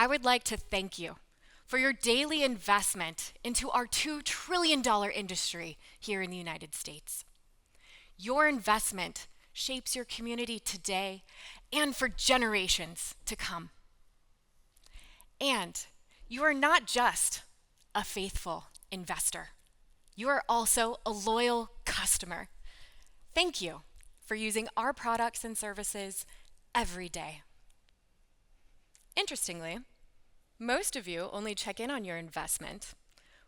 I would like to thank you for your daily investment into our $2 trillion industry here in the United States. Your investment shapes your community today and for generations to come. And you are not just a faithful investor. You are also a loyal customer. Thank you for using our products and services every day. Interestingly, most of you only check in on your investment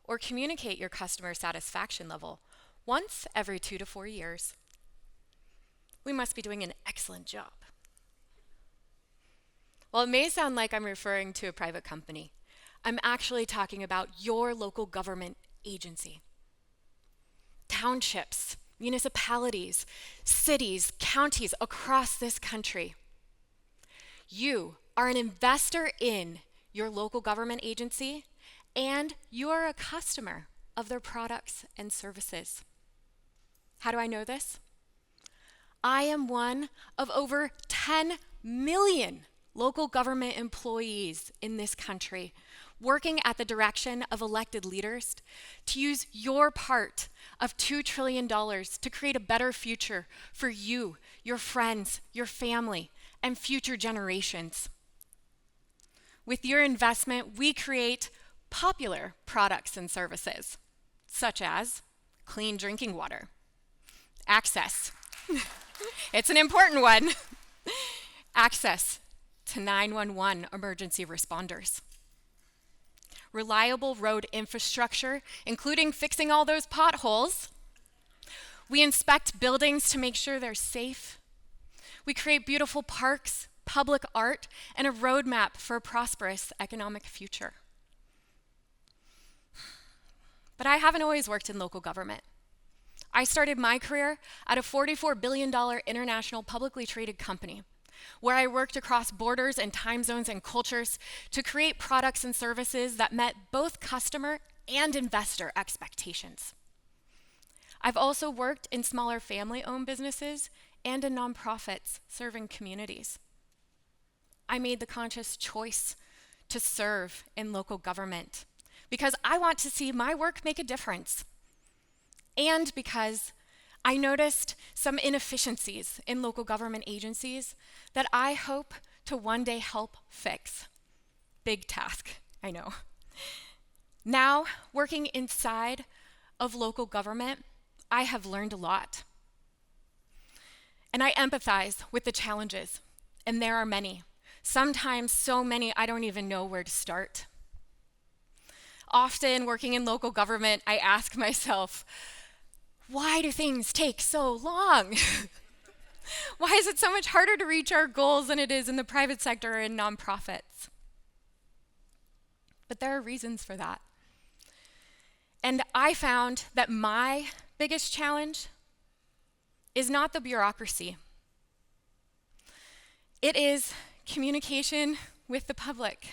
or communicate your customer satisfaction level once every 2 to 4 years. We must be doing an excellent job. While it may sound like I'm referring to a private company, I'm actually talking about your local government agency. Townships, municipalities, cities, counties across this country. You are an investor in your local government agency, and you are a customer of their products and services. How do I know this? I am one of over 10 million local government employees in this country, working at the direction of elected leaders to use your part of $2 trillion to create a better future for you, your friends, your family, and future generations. With your investment, we create popular products and services, such as clean drinking water, access, it's an important one, access to 911 emergency responders, reliable road infrastructure, including fixing all those potholes. We inspect buildings to make sure they're safe. We create beautiful parks, public art, and a roadmap for a prosperous economic future. But I haven't always worked in local government. I started my career at a $44 billion international publicly traded company, where I worked across borders and time zones and cultures to create products and services that met both customer and investor expectations. I've also worked in smaller family-owned businesses and in nonprofits serving communities. I made the conscious choice to serve in local government because I want to see my work make a difference, and because I noticed some inefficiencies in local government agencies that I hope to one day help fix. Big task, I know. Now, working inside of local government, I have learned a lot. And I empathize with the challenges, and there are many. Sometimes so many I don't even know where to start. Often working in local government, I ask myself, why do things take so long? Why is it so much harder to reach our goals than it is in the private sector and nonprofits? But there are reasons for that. And I found that my biggest challenge is not the bureaucracy. It is communication with the public.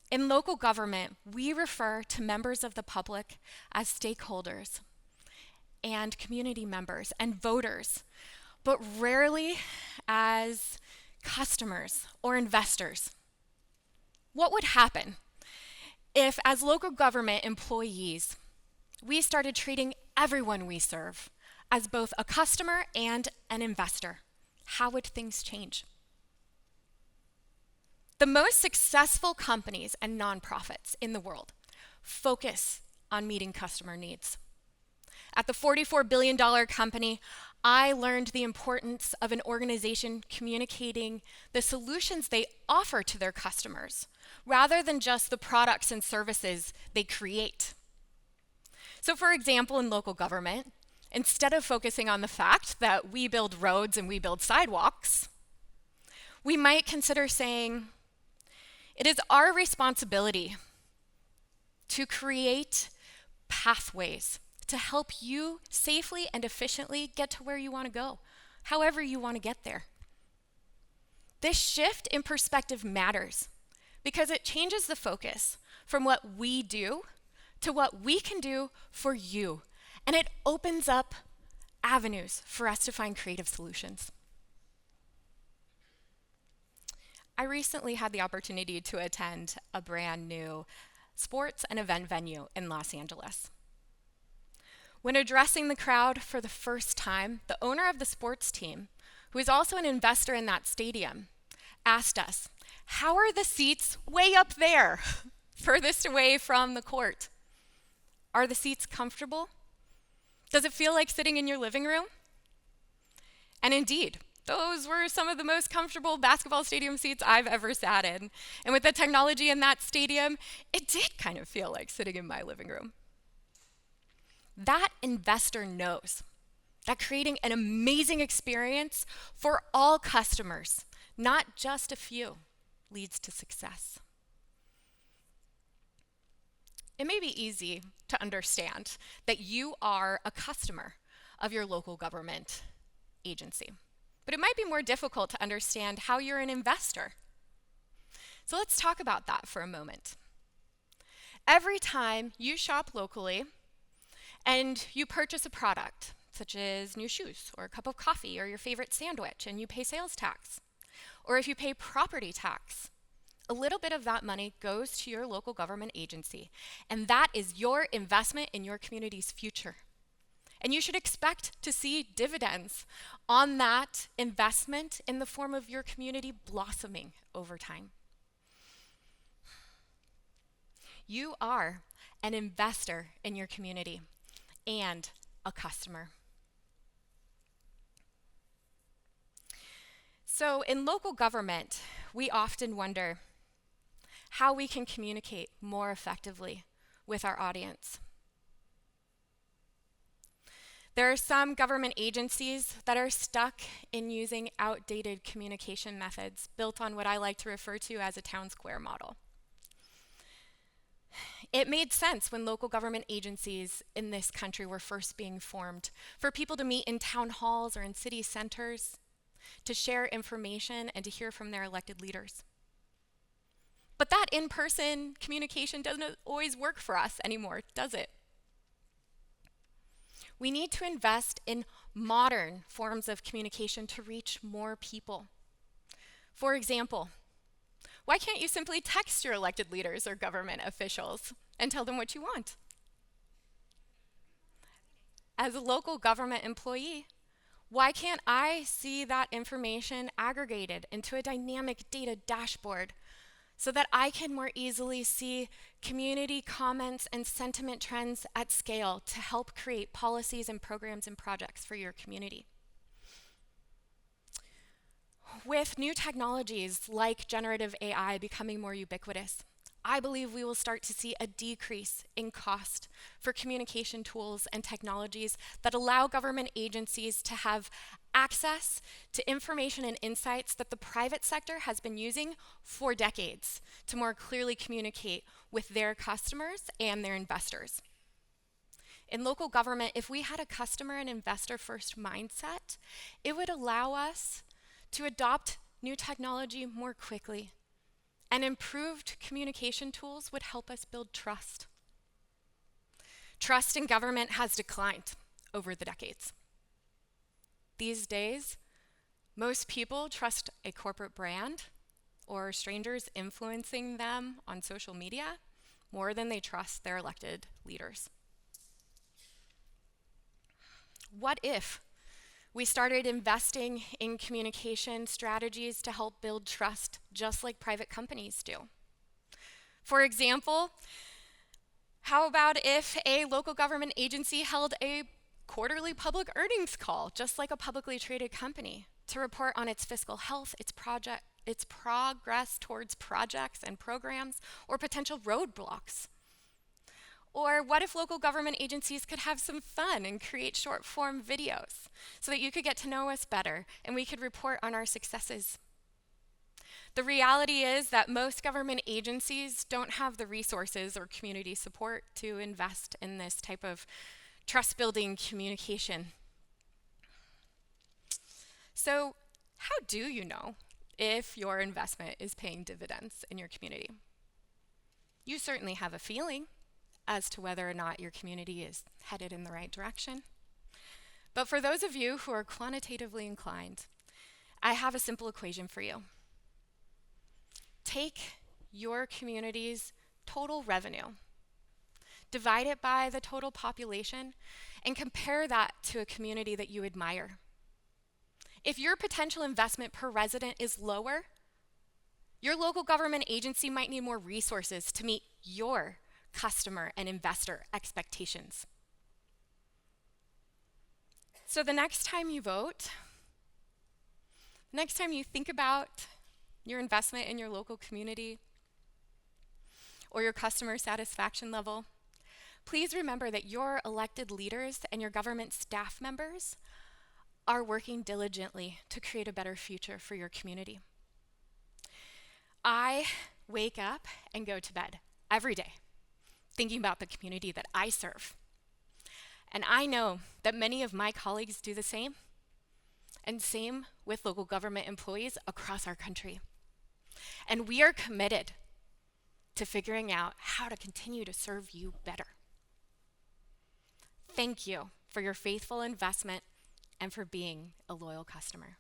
In local government, we refer to members of the public as stakeholders and community members and voters, but rarely as customers or investors. What would happen if, as local government employees, we started treating everyone we serve as both a customer and an investor? How would things change? The most successful companies and nonprofits in the world focus on meeting customer needs. At the $44 billion company, I learned the importance of an organization communicating the solutions they offer to their customers, rather than just the products and services they create. So for example, in local government, instead of focusing on the fact that we build roads and we build sidewalks, we might consider saying, it is our responsibility to create pathways to help you safely and efficiently get to where you want to go, however you want to get there. This shift in perspective matters because it changes the focus from what we do to what we can do for you, and it opens up avenues for us to find creative solutions. I recently had the opportunity to attend a brand new sports and event venue in Los Angeles. When addressing the crowd for the first time, the owner of the sports team, who is also an investor in that stadium, asked us, "How are the seats way up there, furthest away from the court? Are the seats comfortable? Does it feel like sitting in your living room?" And indeed, those were some of the most comfortable basketball stadium seats I've ever sat in. And with the technology in that stadium, it did kind of feel like sitting in my living room. That investor knows that creating an amazing experience for all customers, not just a few, leads to success. It may be easy to understand that you are a customer of your local government agency, but it might be more difficult to understand how you're an investor. So let's talk about that for a moment. Every time you shop locally and you purchase a product, such as new shoes or a cup of coffee or your favorite sandwich, and you pay sales tax, or if you pay property tax, a little bit of that money goes to your local government agency, and that is your investment in your community's future. And you should expect to see dividends on that investment in the form of your community blossoming over time. You are an investor in your community and a customer. So in local government, we often wonder how we can communicate more effectively with our audience. There are some government agencies that are stuck in using outdated communication methods built on what I like to refer to as a town square model. It made sense when local government agencies in this country were first being formed for people to meet in town halls or in city centers, to share information and to hear from their elected leaders. But that in-person communication doesn't always work for us anymore, does it? We need to invest in modern forms of communication to reach more people. For example, why can't you simply text your elected leaders or government officials and tell them what you want? As a local government employee, why can't I see that information aggregated into a dynamic data dashboard so that I can more easily see community comments and sentiment trends at scale to help create policies and programs and projects for your community? With new technologies like generative AI becoming more ubiquitous, I believe we will start to see a decrease in cost for communication tools and technologies that allow government agencies to have access to information and insights that the private sector has been using for decades to more clearly communicate with their customers and their investors. In local government, if we had a customer and investor first mindset, it would allow us to adopt new technology more quickly. And improved communication tools would help us build trust. Trust in government has declined over the decades. These days, most people trust a corporate brand or strangers influencing them on social media more than they trust their elected leaders. What if we started investing in communication strategies to help build trust just like private companies do? For example, how about if a local government agency held a quarterly public earnings call, just like a publicly traded company, to report on its fiscal health, its progress towards projects and programs, or potential roadblocks? Or what if local government agencies could have some fun and create short form videos so that you could get to know us better and we could report on our successes? The reality is that most government agencies don't have the resources or community support to invest in this type of trust building communication. So, how do you know if your investment is paying dividends in your community? You certainly have a feeling as to whether or not your community is headed in the right direction. But for those of you who are quantitatively inclined, I have a simple equation for you. take your community's total revenue, divide it by the total population, and compare that to a community that you admire. If your potential investment per resident is lower, your local government agency might need more resources to meet your customer and investor expectations. So the next time you vote, next time you think about your investment in your local community or your customer satisfaction level, please remember that your elected leaders and your government staff members are working diligently to create a better future for your community. I wake up and go to bed every day thinking about the community that I serve. And I know that many of my colleagues do the same, and same with local government employees across our country. And we are committed to figuring out how to continue to serve you better. Thank you for your faithful investment and for being a loyal customer.